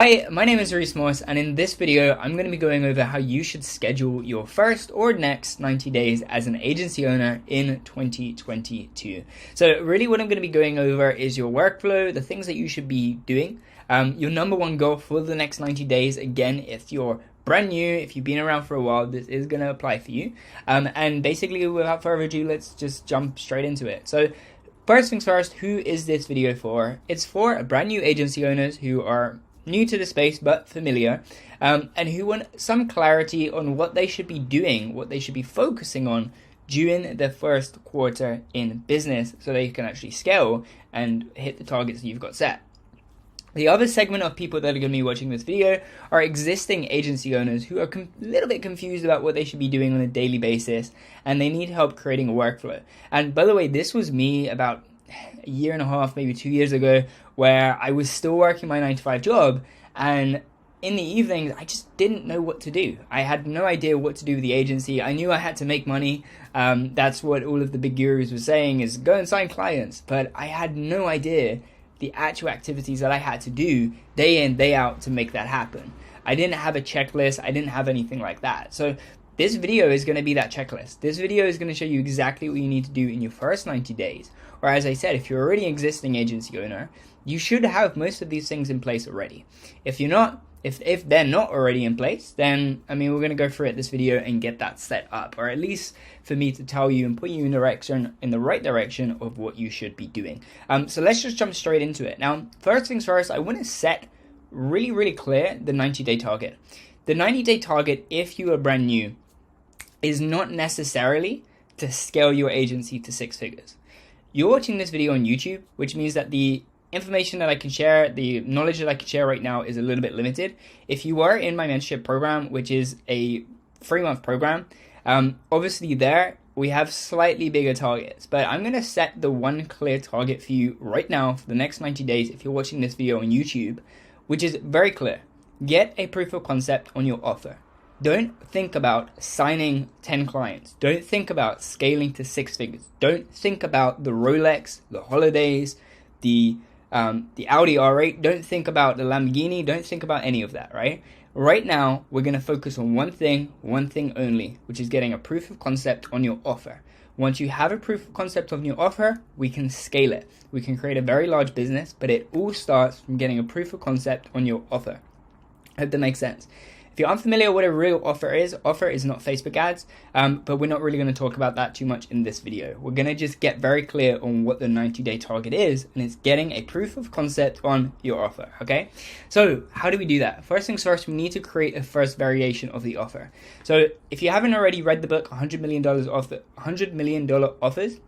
Hi, my name is Reece, and in this video, I'm going to be going over how you should schedule your first or next 90 days as an agency owner in 2022. So really what I'm going to be going over is your workflow, the things that you should be doing, your number one goal for the next 90 days. Again, if you're brand new, if you've been around for a while, this is going to apply for you. And basically, without further ado, let's just jump straight into it. So first things first, who is this video for? It's for brand new agency owners who are new to the space but familiar, and who want some clarity on what they should be doing, what they should be focusing on during their first quarter in business so they can actually scale and hit the targets that you've got set. The other segment of people that are going to be watching this video are existing agency owners who are a little bit confused about what they should be doing on a daily basis, and they need help creating a workflow. And by the way, this was me about a year and a half, maybe 2 years ago, where I was still working my 9-to-5 job, and in the evenings I just didn't know what to do. I had no idea what to do with the agency. I knew I had to make money. That's what all of the big gurus were saying, is go and sign clients, but I had no idea the actual activities that I had to do day in, day out to make that happen. I didn't have a checklist. I didn't have anything like that. So this video is going to be that checklist. This video is going to show you exactly what you need to do in your first 90 days. Or as I said, if you're already an existing agency owner, you should have most of these things in place already. If you're not, if they're not already in place, then, we're going to go through it this video and get that set up, or at least for me to tell you and put you in the right direction of what you should be doing. So let's just jump straight into it. Now, first things first, I want to set really clear the 90-day target. The 90-day target, if you are brand new, is not necessarily to scale your agency to 6 figures. You're watching this video on YouTube, which means that the information that I can share, the knowledge that I can share right now is a little bit limited. If you are in my mentorship program, which is a 3-month program, obviously there we have slightly bigger targets, but I'm going to set the one clear target for you right now for the next 90 days if you're watching this video on YouTube, which is very clear. Get a proof of concept on your offer. Don't think about signing 10 clients. Don't think about scaling to 6 figures. Don't think about the Rolex, the holidays, the Audi R8. Don't think about the Lamborghini. Don't think about any of that, right? Right now, we're going to focus on one thing only, which is getting a proof of concept on your offer. Once you have a proof of concept on your offer, we can scale it. We can create a very large business, but it all starts from getting a proof of concept on your offer. I hope that makes sense. If you're unfamiliar what a real offer is not Facebook ads, but we're not really going to talk about that too much in this video. We're going to just get very clear on what the 90-day target is, and it's getting a proof of concept on your offer, okay? So how do we do that? First things first, we need to create a first variation of the offer. So if you haven't already read the book, $100 Million Offers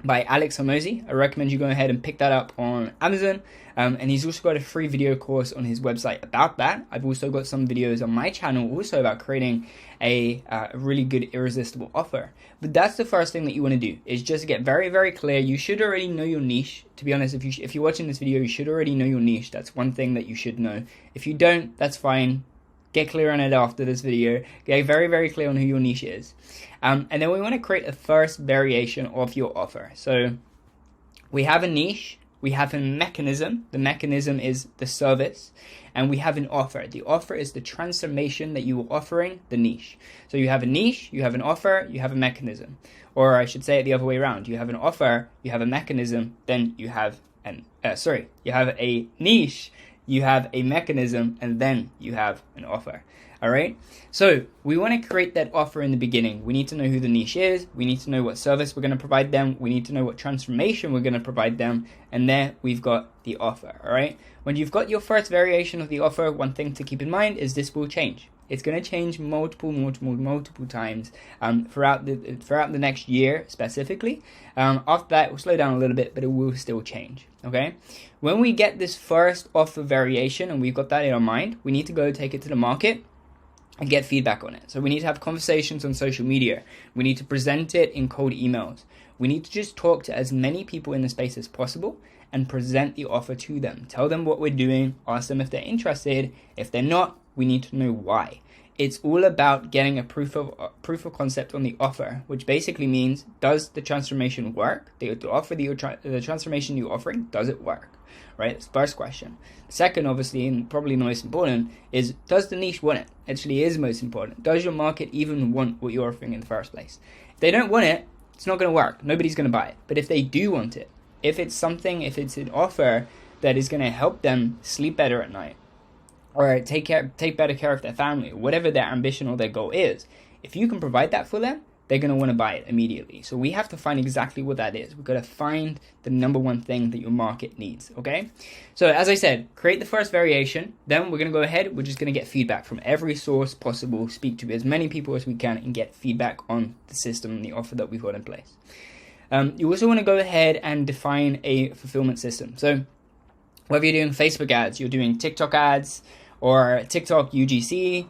by Alex Hormozi, I recommend you go ahead and pick that up on Amazon. And he's also got a free video course on his website about that. I've also got some videos on my channel also about creating a really good irresistible offer. But that's the first thing that you want to do, is just get very clear. You should already know your niche. To be honest, if you're watching this video, you should already know your niche. That's one thing that you should know. If you don't, that's fine. Get clear on it after this video. Get very clear on who your niche is. And then we want to create a first variation of your offer. So we have a niche. We have a mechanism. The mechanism is the service. And we have an offer. The offer is the transformation that you are offering the niche. So you have a niche, you have an offer, you have a mechanism. Or I should say it the other way around. You have an offer, you have a mechanism, then you have you have a niche, you have a mechanism, and then you have an offer. All right. So we want to create that offer in the beginning. We need to know who the niche is. We need to know what service we're going to provide them. We need to know what transformation we're going to provide them. And there we've got the offer. All right. When you've got your first variation of the offer, one thing to keep in mind is this will change. It's going to change multiple times throughout the next year specifically. After that, it will slow down a little bit, but it will still change. Okay. When we get this first offer variation and we've got that in our mind, we need to go take it to the market and get feedback on it. So we need to have conversations on social media. We need to present it in cold emails. We need to just talk to as many people in the space as possible and present the offer to them. Tell them what we're doing, ask them if they're interested. If they're not, we need to know why. it's all about getting a proof of concept on the offer, which basically means, does the transformation work? The transformation you're offering, does it work? Right? That's the first question. Second, obviously, and probably the most important, is does the niche want it? Actually is most important. Does your market even want what you're offering in the first place? If they don't want it, it's not going to work. Nobody's going to buy it. But if they do want it, if it's an offer that is going to help them sleep better at night, or take better care of their family, or whatever their ambition or their goal is, if you can provide that for them, they're going to want to buy it immediately. So we have to find exactly what that is. We've got to find the number one thing that your market needs, okay? So as I said, create the first variation. Then we're going to go ahead. We're just going to get feedback from every source possible, speak to as many people as we can, and get feedback on the system and the offer that we've got in place. You also want to go ahead and define a fulfillment system. So whether you're doing Facebook ads, you're doing TikTok ads, or TikTok UGC,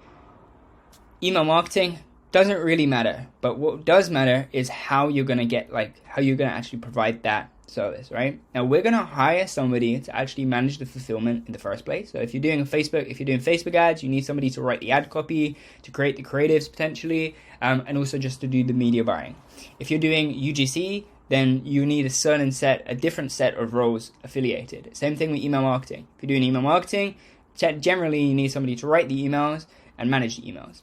email marketing, doesn't really matter. But what does matter is how you're going to actually provide that service, right? Now we're going to hire somebody to actually manage the fulfillment in the first place. So if you're doing Facebook ads, you need somebody to write the ad copy, to create the creatives potentially, and also just to do the media buying. If you're doing UGC, then you need a different set of roles affiliated. Same thing with email marketing. If you're doing email marketing, generally you need somebody to write the emails and manage the emails,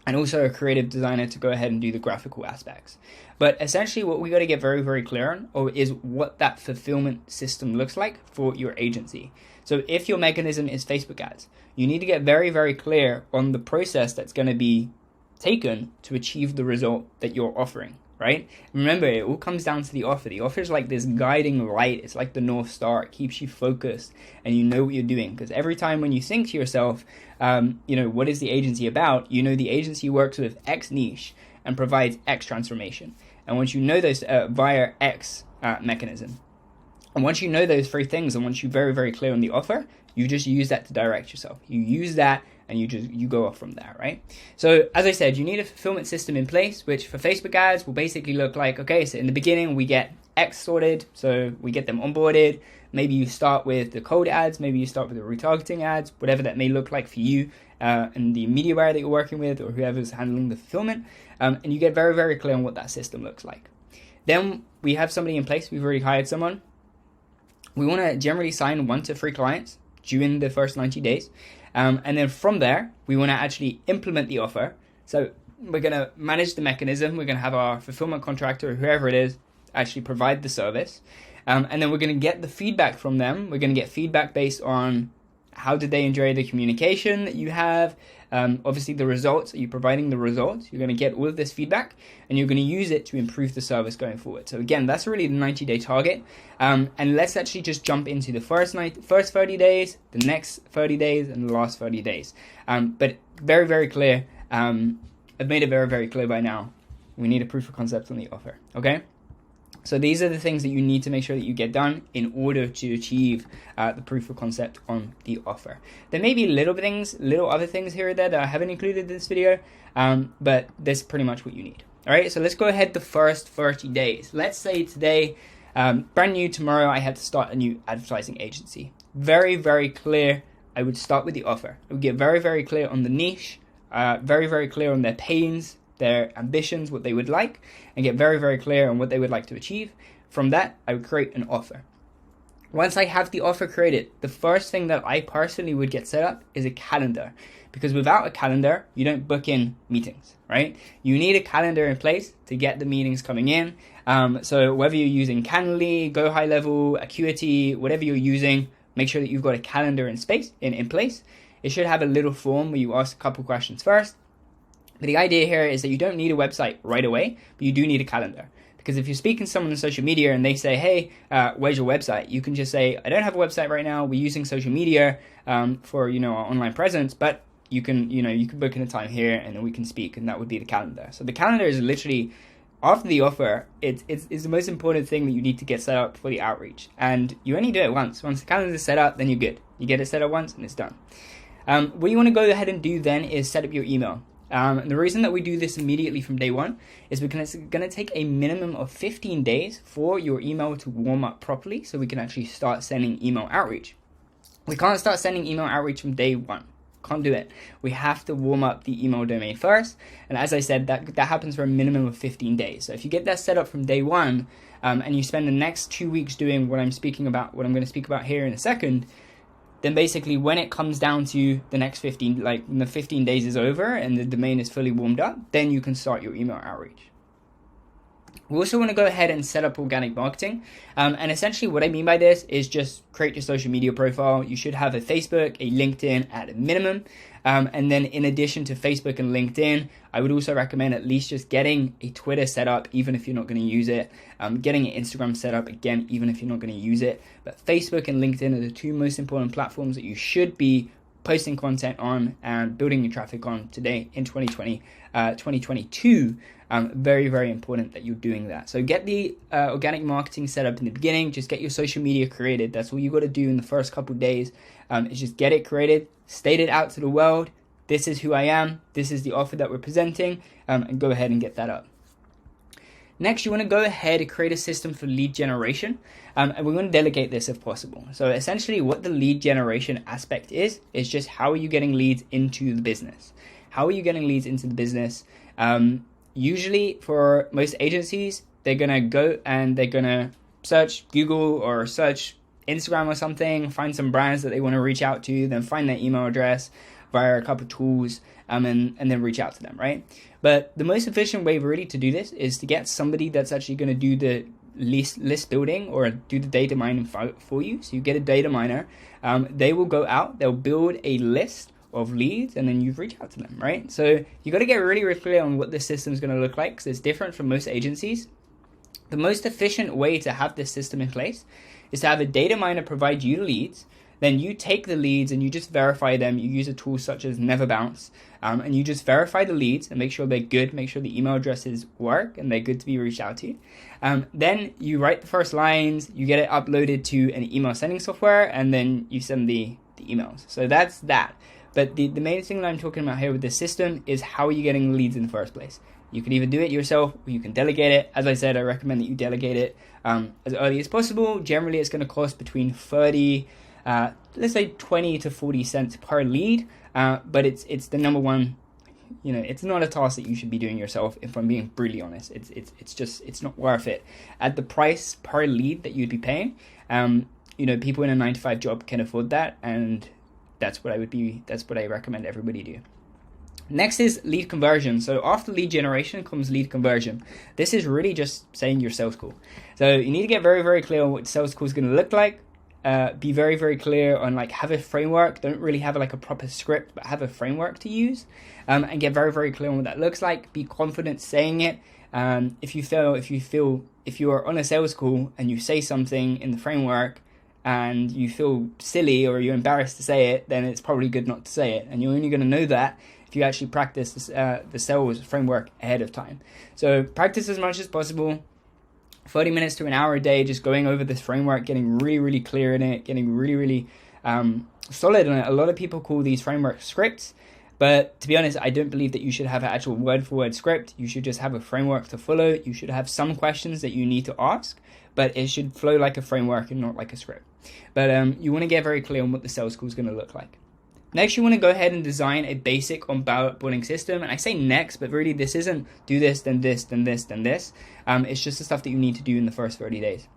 and also a creative designer to go ahead and do the graphical aspects. But essentially what we got to get very, very clear on is what that fulfillment system looks like for your agency. So if your mechanism is Facebook ads, you need to get very, very clear on the process that's going to be taken to achieve the result that you're offering. Right? Remember, it all comes down to the offer. The offer is like this guiding light. It's like the North Star. It keeps you focused and you know what you're doing. Because every time when you think to yourself, what is the agency about? You know the agency works with X niche and provides X transformation. And once you know those via X mechanism, and once you know those three things, and once you're very, very clear on the offer, you just use that to direct yourself. You use that and you go off from there, right? So as I said, you need a fulfillment system in place, which for Facebook ads will basically look like, okay, so in the beginning we get X sorted, so we get them onboarded. Maybe you start with the cold ads, maybe you start with the retargeting ads, whatever that may look like for you and the media buyer that you're working with or whoever's handling the fulfillment, and you get very, very clear on what that system looks like. Then we have somebody in place, we've already hired someone. We want to generally sign 1 to 3 clients during the first 90 days. And then from there, we want to actually implement the offer. So we're going to manage the mechanism. We're going to have our fulfillment contractor, or whoever it is, actually provide the service. And then we're going to get the feedback from them. We're going to get feedback based on how did they enjoy the communication that you have. Obviously, the results. Are you providing the results? You're going to get all of this feedback, and you're going to use it to improve the service going forward. So again, that's really the 90-day target. And let's actually just jump into the first 30 days, the next 30 days, and the last 30 days. But very, very clear. I've made it very, very clear by now. We need a proof of concept on the offer. Okay. So these are the things that you need to make sure that you get done in order to achieve the proof of concept on the offer. There may be little other things here or there that I haven't included in this video, but that's pretty much what you need. All right, so let's go ahead the first 30 days. Let's say today, brand new, tomorrow I had to start a new advertising agency. Very, very clear. I would start with the offer. I would get very, very clear on the niche, very, very clear on their pains, their ambitions, what they would like, and get very, very clear on what they would like to achieve. From that, I would create an offer. Once I have the offer created, the first thing that I personally would get set up is a calendar. Because without a calendar, you don't book in meetings, right? You need a calendar in place to get the meetings coming in. So whether you're using Calendly, Go High Level, Acuity, whatever you're using, make sure that you've got a calendar in place. It should have a little form where you ask a couple questions first. But the idea here is that you don't need a website right away, but you do need a calendar. Because if you're speaking to someone on social media and they say, hey, where's your website? You can just say, I don't have a website right now. We're using social media for, our online presence, but you can book in a time here and then we can speak, and that would be the calendar. So the calendar is literally, after the offer, it's the most important thing that you need to get set up for the outreach. And you only do it once. Once the calendar is set up, then you're good. You get it set up once and it's done. What you want to go ahead and do then is set up your email. And the reason that we do this immediately from day one is because it's going to take a minimum of 15 days for your email to warm up properly so we can actually start sending email outreach. We can't start sending email outreach from day one, Can't do it. We have to warm up the email domain first. And as I said, that happens for a minimum of 15 days. So if you get that set up from day one, and you spend the next 2 weeks doing what I'm going to speak about here in a second, then basically when it comes down to the next 15, like when the 15 days is over and the domain is fully warmed up, then you can start your email outreach. We also want to go ahead and set up organic marketing. And essentially what I mean by this is just create your social media profile. You should have a Facebook, a LinkedIn at a minimum. And then in addition to Facebook and LinkedIn, I would also recommend at least just getting a Twitter set up, even if you're not going to use it. Getting an Instagram set up, again, even if you're not going to use it. But Facebook and LinkedIn are the two most important platforms that you should be posting content on and building your traffic on today in 2022. Very, very important that you're doing that. So get the organic marketing set up in the beginning. Just get your social media created. That's all you got to do in the first couple of days. Is just get it created, state it out to the world. This is who I am. This is the offer that we're presenting, and go ahead and get that up. Next, you want to go ahead and create a system for lead generation, and we want to delegate this if possible. So essentially what the lead generation aspect is just how are you getting leads into the business? How are you getting leads into the business? Usually for most agencies, they're going to go and they're going to search Google or search Instagram or something, find some brands that they want to reach out to, then find their email address via a couple of tools, and then reach out to them, right? But the most efficient way really to do this is to get somebody that's actually going to do the list building or do the data mining for you. So you get a data miner, they will go out, they'll build a list of leads, and then you reach out to them, right? So you got to get really, really clear on what this system is going to look like, because it's different from most agencies. The most efficient way to have this system in place is to have a data miner provide you the leads. Then you take the leads and you just verify them. You use a tool such as Never Bounce, and you just verify the leads and make sure they're good, make sure the email addresses work and they're good to be reached out to. Then you write the first lines, you get it uploaded to an email sending software, and then you send the emails. So that's that. But the main thing that I'm talking about here with this system is how are you getting the leads in the first place. You can either do it yourself or you can delegate it. As I said, I recommend that you delegate it as early as possible. Generally, it's going to cost between 30, let's say 20 to 40 cents per lead. But it's the number one, it's not a task that you should be doing yourself. If I'm being brutally honest, it's not worth it. At the price per lead that you'd be paying, people in a 9-to-5 job can afford that, and that's what I recommend everybody do. Next is lead conversion. So after lead generation comes lead conversion. This is really just saying your sales call. So you need to get very, very clear on what sales call is going to look like. Be very, very clear on have a framework. Don't really have a proper script, but have a framework to use, and get very, very clear on what that looks like. Be confident saying it. If you are on a sales call and you say something in the framework and you feel silly or you're embarrassed to say it, then it's probably good not to say it. And you're only going to know that if you actually practice the sales framework ahead of time. So practice as much as possible. 30 minutes to an hour a day, just going over this framework, getting really, really clear in it, getting really, really solid on it. A lot of people call these frameworks scripts, but to be honest, I don't believe that you should have an actual word-for-word script. You should just have a framework to follow. You should have some questions that you need to ask, but it should flow like a framework and not like a script. But you want to get very clear on what the sales call is going to look like. Next, you want to go ahead and design a basic onboarding system. And I say next, but really this isn't do this, then this, then this, then this. It's just the stuff that you need to do in the first 30 days.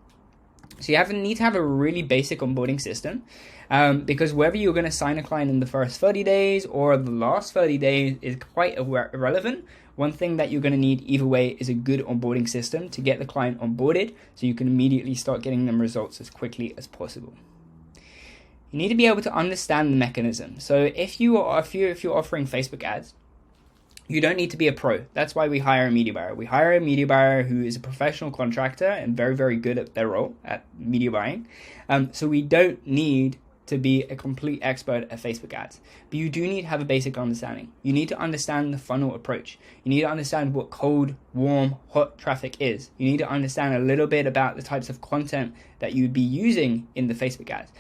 So you need to have a really basic onboarding system, because whether you're going to sign a client in the first 30 days or the last 30 days is quite irrelevant. One thing that you're going to need either way is a good onboarding system to get the client onboarded so you can immediately start getting them results as quickly as possible. You need to be able to understand the mechanism. So if you're offering Facebook ads, you don't need to be a pro. That's why we hire a media buyer. We hire a media buyer who is a professional contractor and very, very good at their role at media buying. So we don't need to be a complete expert at Facebook ads. But you do need to have a basic understanding. You need to understand the funnel approach. You need to understand what cold, warm, hot traffic is. You need to understand a little bit about the types of content that you'd be using in the Facebook ads.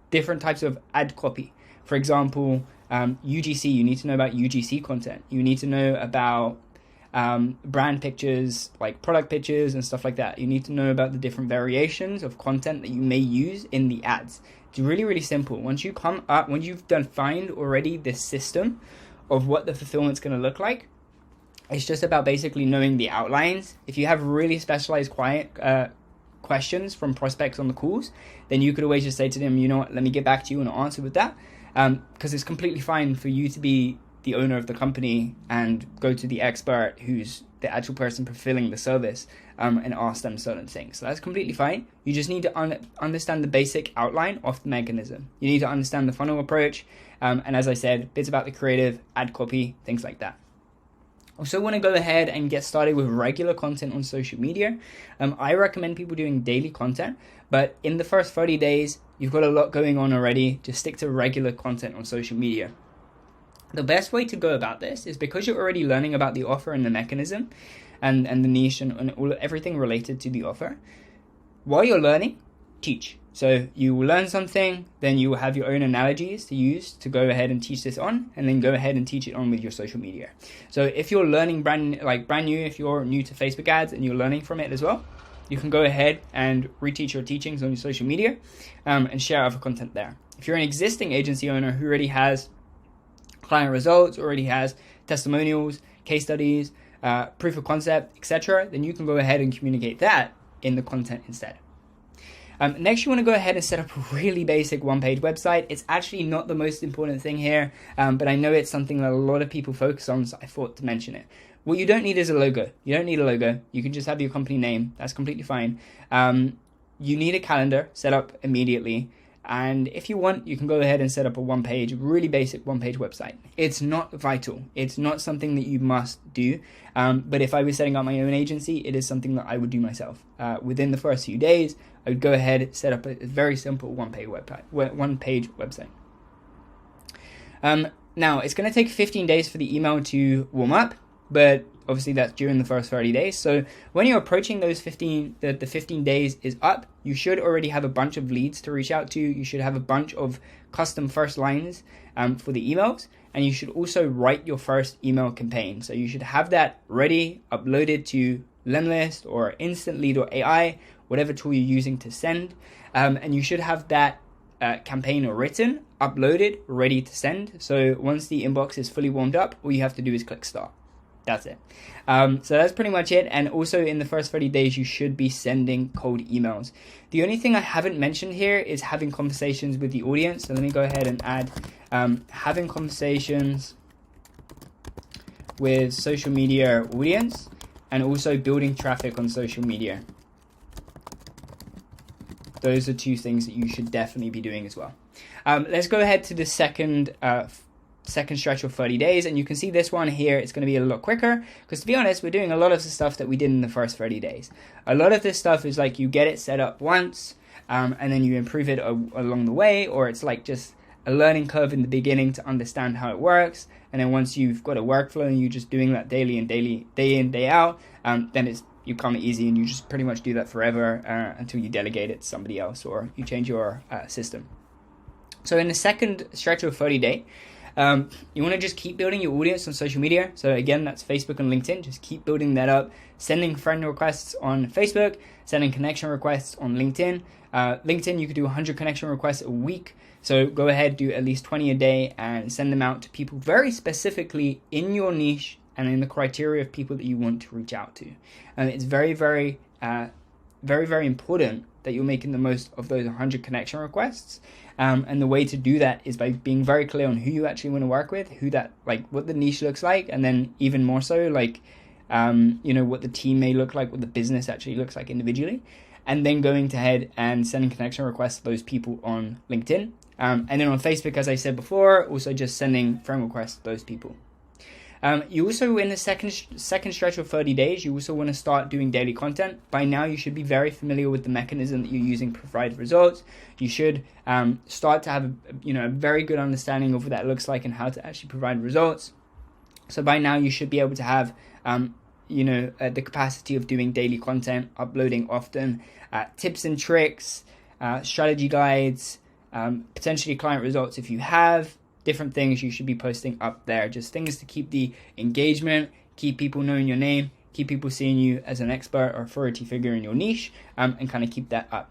Different types of ad copy. For example, UGC, you need to know about UGC content. You need to know about brand pictures, like product pictures and stuff like that. You need to know about the different variations of content that you may use in the ads. It's really, really simple. Once you've defined already this system of what the fulfillment's going to look like, it's just about basically knowing the outlines. If you have really specialized questions from prospects on the calls, then you could always just say to them, you know what, let me get back to you and answer with that. Because it's completely fine for you to be the owner of the company and go to the expert who's the actual person fulfilling the service and ask them certain things. So that's completely fine. You just need to understand the basic outline of the mechanism. You need to understand the funnel approach. And as I said, bits about the creative, ad copy, things like that. Also want to go ahead and get started with regular content on social media. I recommend people doing daily content, but in the first 30 days, you've got a lot going on already. Just stick to regular content on social media. The best way to go about this is because you're already learning about the offer and the mechanism and the niche and everything related to the offer. While you're learning, teach. So you will learn something, then you will have your own analogies to use to go ahead and teach this on, and then go ahead and teach it on with your social media. So if you're learning brand new, if you're new to Facebook ads and you're learning from it as well, you can go ahead and reteach your teachings on your social media and share other content there. If you're an existing agency owner who already has client results, already has testimonials, case studies, proof of concept, etc., then you can go ahead and communicate that in the content instead. Next, you want to go ahead and set up a really basic one-page website. It's actually not the most important thing here, but I know it's something that a lot of people focus on, so I thought to mention it. What you don't need is a logo. You don't need a logo. You can just have your company name. That's completely fine. You need a calendar set up immediately. And if you want, you can go ahead and set up a really basic one-page website. It's not vital. It's not something that you must do. But if I was setting up my own agency, it is something that I would do myself. Within the first few days, I would go ahead and set up a very simple one-page website. Now, it's going to take 15 days for the email to warm up, but obviously that's during the first 30 days. So when you're approaching those 15 days is up, you should already have a bunch of leads to reach out to. You should have a bunch of custom first lines for the emails, and you should also write your first email campaign. So you should have that ready, uploaded to Lemlist or Instant Lead or AI, whatever tool you're using to send, and you should have that campaign written, uploaded, ready to send. So once the inbox is fully warmed up, all you have to do is click start. That's it. So that's pretty much it. And also in the first 30 days, you should be sending cold emails. The only thing I haven't mentioned here is having conversations with the audience. So let me go ahead and add having conversations with social media audience, and also building traffic on social media. Those are two things that you should definitely be doing as well. Let's go ahead to the second stretch of 30 days, and you can see this one here. It's going to be a lot quicker because, to be honest, we're doing a lot of the stuff that we did in the first 30 days. A lot of this stuff is like you get it set up once and then you improve it along the way, or it's like just a learning curve in the beginning to understand how it works, and then once you've got a workflow and you're just doing that day in, day out, then you become easy, and you just pretty much do that forever until you delegate it to somebody else or you change your system. So in the second stretch of 30 day, you want to just keep building your audience on social media. So again, that's Facebook and LinkedIn. Just keep building that up, sending friend requests on Facebook, sending connection requests on LinkedIn. LinkedIn, you could do 100 connection requests a week. So go ahead, do at least 20 a day and send them out to people very specifically in your niche and in the criteria of people that you want to reach out to. And it's very, very important that you're making the most of those 100 connection requests. And the way to do that is by being very clear on who you actually want to work with, what the niche looks like, and then even more so, what the team may look like, what the business actually looks like individually, and then going ahead and sending connection requests to those people on LinkedIn. And then on Facebook, as I said before, also just sending friend requests to those people. You also, in the second stretch of 30 days, you also want to start doing daily content. By now, you should be very familiar with the mechanism that you're using to provide results. You should start to have a very good understanding of what that looks like and how to actually provide results. So by now, you should be able to have the capacity of doing daily content, uploading often, tips and tricks, strategy guides, potentially client results if you have. Different things you should be posting up there. Just things to keep the engagement, keep people knowing your name, keep people seeing you as an expert or authority figure in your niche, and kind of keep that up.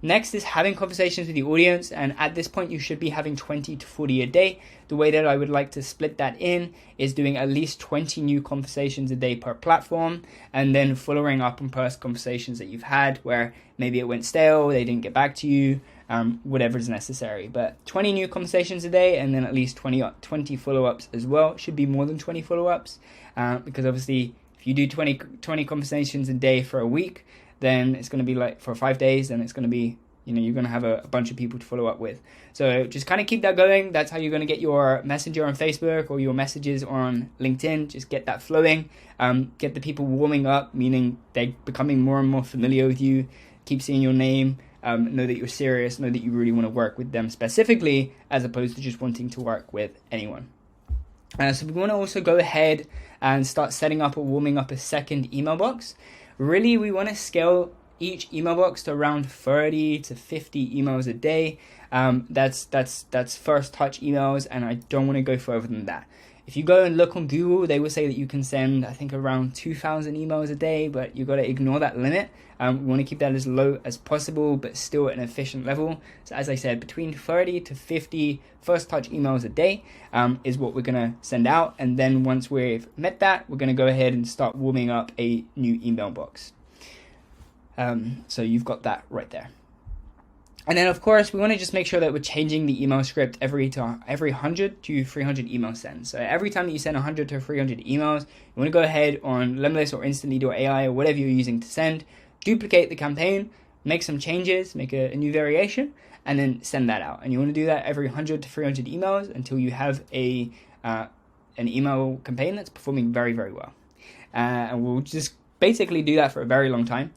Next is having conversations with the audience, and at this point you should be having 20 to 40 a day. The way that I would like to split that in is doing at least 20 new conversations a day per platform, and then following up on past conversations that you've had where maybe it went stale, they didn't get back to you, whatever is necessary. But 20 new conversations a day, and then at least 20 follow-ups as well. Should be more than 20 follow-ups, because obviously if you do 20 conversations a day for a week, then it's going to be like for 5 days, then it's going to be, you're going to have a bunch of people to follow up with. So just kind of keep that going. That's how you're going to get your messenger on Facebook or your messages on LinkedIn. Just get that flowing. Get the people warming up, meaning they're becoming more and more familiar with you. Keep seeing your name. Know that you're serious. Know that you really want to work with them specifically, as opposed to just wanting to work with anyone. So we want to also go ahead and start setting up or warming up a second email box. Really, we want to scale each email box to around 30 to 50 emails a day. That's first touch emails, and I don't want to go further than that. If you go and look on Google, they will say that you can send, I think, around 2,000 emails a day, but you've got to ignore that limit. We want to keep that as low as possible, but still at an efficient level. So as I said, between 30 to 50 first touch emails a day is what we're going to send out. And then once we've met that, we're going to go ahead and start warming up a new email box. So you've got that right there. And then, of course, we want to just make sure that we're changing the email script every 100 to 300 email sends. So every time that you send 100 to 300 emails, you want to go ahead on Limitless or Instantly.ai or whatever you're using to send, duplicate the campaign, make some changes, make a new variation, and then send that out. And you want to do that every 100 to 300 emails until you have an email campaign that's performing very, very well. And we'll just basically do that for a very long time,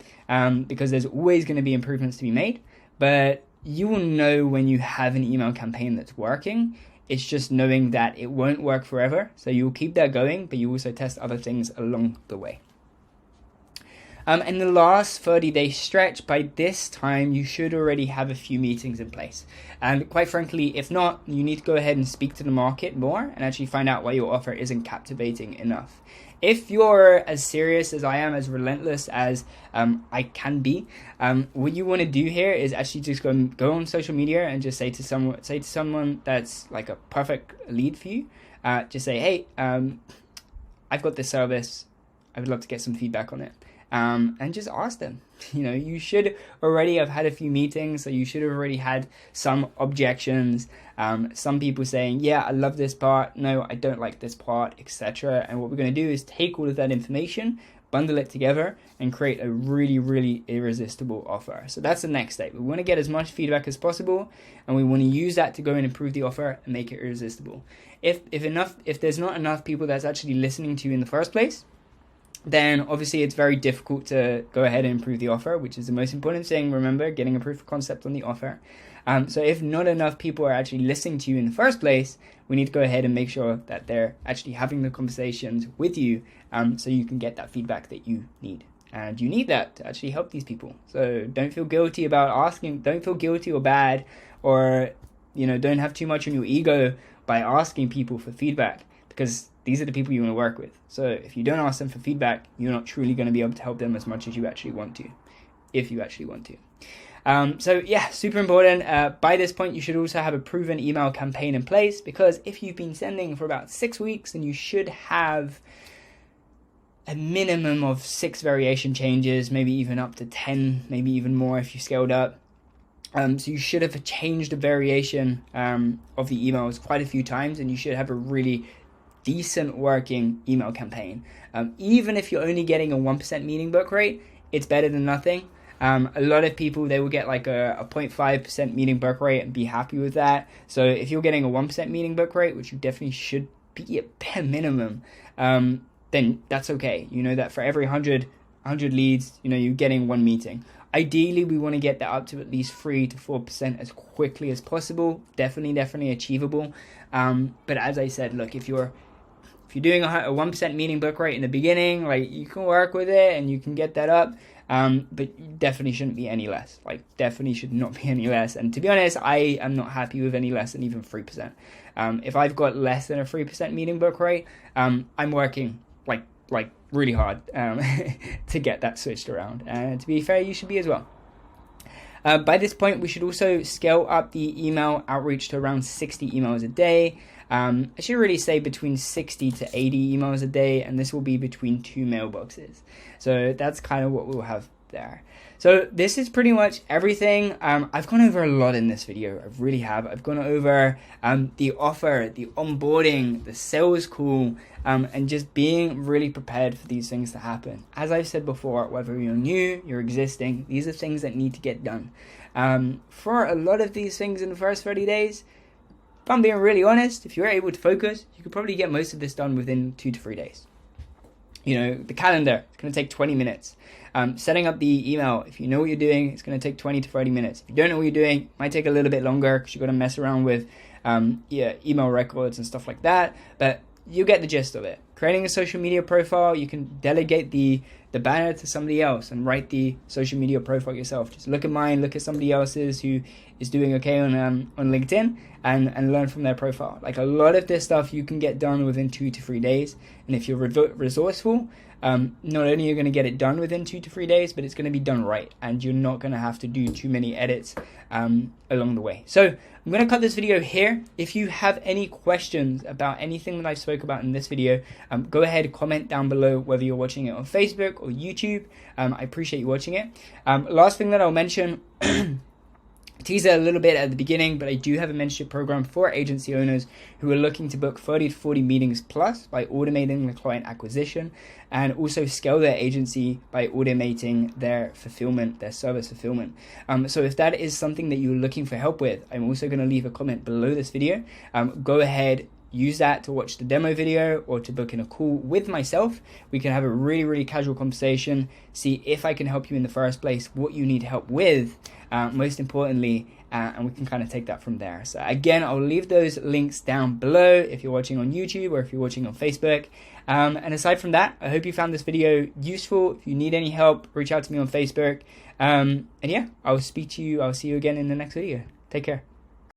because there's always going to be improvements to be made. But you will know when you have an email campaign that's working. It's just knowing that it won't work forever. So you'll keep that going, but you also test other things along the way. In the last 30-day stretch, by this time, you should already have a few meetings in place. And quite frankly, if not, you need to go ahead and speak to the market more and actually find out why your offer isn't captivating enough. If you're as serious as I am, as relentless as I can be, what you want to do here is actually just go on social media and just say to someone that's like a perfect lead for you, just say, hey, I've got this service. I would love to get some feedback on it. And just ask them. You should already have had a few meetings, so you should have already had some objections, some people saying, yeah, I love this part, no, I don't like this part, etc. And what we're going to do is take all of that information, bundle it together, and create a really, really irresistible offer. So that's the next step. We want to get as much feedback as possible, and we want to use that to go and improve the offer and make it irresistible. If there's not enough people that's actually listening to you in the first place, then obviously it's very difficult to go ahead and improve the offer, which is the most important thing. Remember, getting a proof of concept on the offer. So if not enough people are actually listening to you in the first place, we need to go ahead and make sure that they're actually having the conversations with you, so you can get that feedback that you need. And you need that to actually help these people. So don't feel guilty about asking. Don't feel guilty or bad, or don't have too much on your ego by asking people for feedback, because these are the people you want to work with. So if you don't ask them for feedback, you're not truly going to be able to help them as much as you actually want to, if you actually want to. So yeah, super important. By this point, you should also have a proven email campaign in place, because if you've been sending for about 6 weeks, then you should have a minimum of 6 variation changes, maybe even up to 10, maybe even more if you scaled up. So you should have changed a variation of the emails quite a few times, and you should have a really decent working email campaign. Even if you're only getting a 1% meeting book rate, it's better than nothing. A lot of people, they will get like a 0.5% meeting book rate and be happy with that. So if you're getting a 1% meeting book rate, which you definitely should be at bare minimum, then that's okay. You know that for every 100 leads, you're getting 1 meeting. Ideally, we want to get that up to at least 3 to 4% as quickly as possible. Definitely achievable. But as I said, look, if you're doing a 1% meeting book rate in the beginning, like, you can work with it and you can get that up, but you definitely shouldn't be any less. Like, definitely should not be any less. And to be honest, I am not happy with any less than even 3%. If I've got less than a 3% meeting book rate, I'm working like really hard to get that switched around. And to be fair, you should be as well. By this point, we should also scale up the email outreach to around 60 emails a day. I should really say between 60 to 80 emails a day, and this will be between 2 mailboxes. So that's kind of what we'll have there. So this is pretty much everything. I've gone over a lot in this video. I really have. I've gone over the offer, the onboarding, the sales call, and just being really prepared for these things to happen. As I've said before, whether you're new, you're existing, these are things that need to get done. For a lot of these things in the first 30 days, if I'm being really honest, if you're able to focus, you could probably get most of this done within 2 to 3 days. You know, the calendar, it's going to take 20 minutes. Setting up the email, if you know what you're doing, it's going to take 20 to 30 minutes. If you don't know what you're doing, it might take a little bit longer because you've got to mess around with email records and stuff like that. But you get the gist of it. Creating a social media profile, you can delegate the banner to somebody else and write the social media profile yourself. Just look at mine, look at somebody else's who is doing okay on LinkedIn and learn from their profile. Like a lot of this stuff you can get done within 2 to 3 days. And if you're resourceful, not only are you going to get it done within 2 to 3 days, but it's going to be done right. And you're not going to have to do too many edits along the way. So I'm going to cut this video here. If you have any questions about anything that I spoke about in this video, go ahead, comment down below whether you're watching it on Facebook or YouTube. I appreciate you watching it. Last thing that I'll mention, tease it a little bit at the beginning, but I do have a mentorship program for agency owners who are looking to book 30 to 40 meetings plus by automating the client acquisition and also scale their agency by automating their fulfillment, their service fulfillment. So if that is something that you're looking for help with, I'm also going to leave a comment below this video. Go ahead, use that to watch the demo video or to book in a call with myself. We can have a really, really casual conversation, see if I can help you in the first place, what you need help with, most importantly, and we can kind of take that from there. So again, I'll leave those links down below if you're watching on YouTube or if you're watching on Facebook. And aside from that, I hope you found this video useful. If you need any help, reach out to me on Facebook. And yeah, I'll see you again in the next video. Take care.